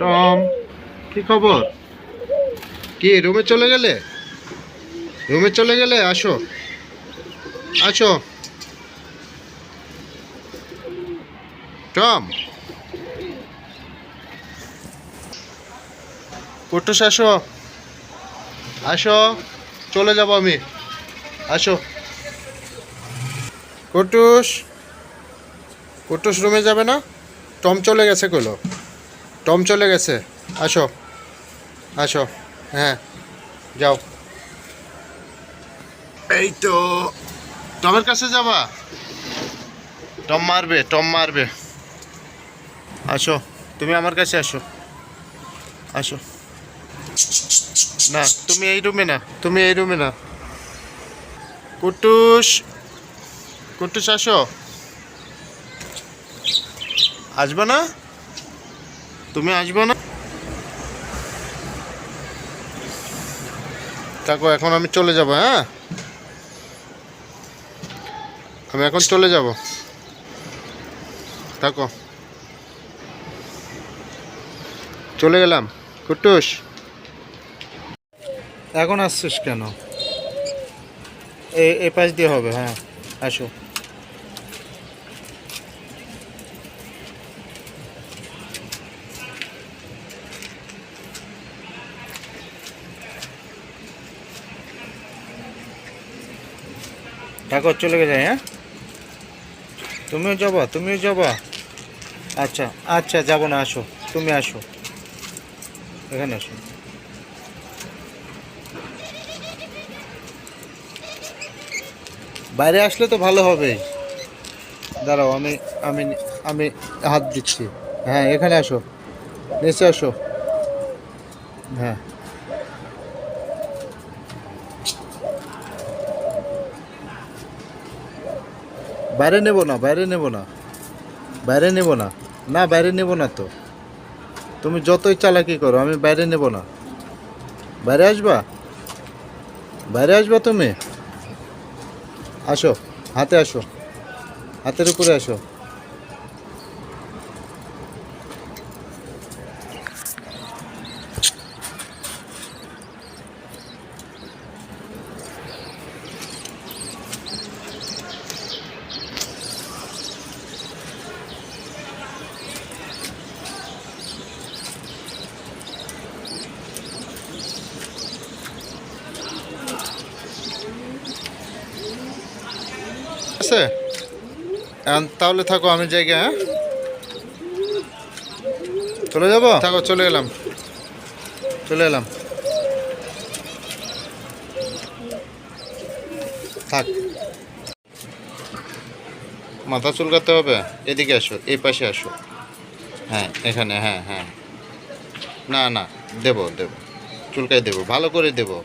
Tom, কি খবর? কি রুমে চলে গেলে? রুমে চলে গেলে? আসো আসো টম, কুট্টুস আসো আসো, চলে যাব আমি। আসো কুট্টুস, কুট্টুস রুমে যাবে না? টম চলে গেছে কইলো, টম চলে গেছে। আসো আসো, হ্যাঁ যাও। এই তো টমের কাছে যাবা? টম মারবে, টম মারবে। আসো, তুমি আমার কাছে আসো। আসো, না তুমি এই রুমে না, তুমি এই রুমে না। কুট্টুস, কুট্টুস আসো। আসবে না? তুমি আসবে না? থাকো, এখন আমি চলে যাব। হ্যাঁ, আমি এখন চলে যাব, থাকো। চলে গেলাম। কুট্টুস, এখন আসছিস কেন? এই পাশ দিয়ে হবে। হ্যাঁ আসো। থাকো, চলে গেছে। হ্যাঁ, তুমিও যাবা, তুমিও যাবা। আচ্ছা আচ্ছা, যাবো না, আসো, তুমি আসো, এখানে আসো। বাইরে আসলে তো ভালো হবে। দাঁড়াও, আমি আমি আমি হাত দিচ্ছি। হ্যাঁ, এখানে আসো, নিচে আসো। হ্যাঁ, বাইরে নেব না, বাইরে নেব না, বাইরে নেব না। না, বাইরে নেব না তো। তুমি যতই চালাকি করো, আমি বাইরে নেব না। বাইরে আসবা, বাইরে আসবা তুমি। আসো, হাতে আসো, হাতের উপরে আসো। আছে, তাহলে থাকো, আমি জায়গা। হ্যাঁ, চলে যাবো, থাকো, চলে এলাম, চলে এলাম। থাক, মাথা চুলকাতে হবে? এদিকে আসো, এই পাশে আসো। হ্যাঁ, এখানে, হ্যাঁ হ্যাঁ। না না, দেবো দেবো, চুলকাই দেবো, ভালো করে দেবো।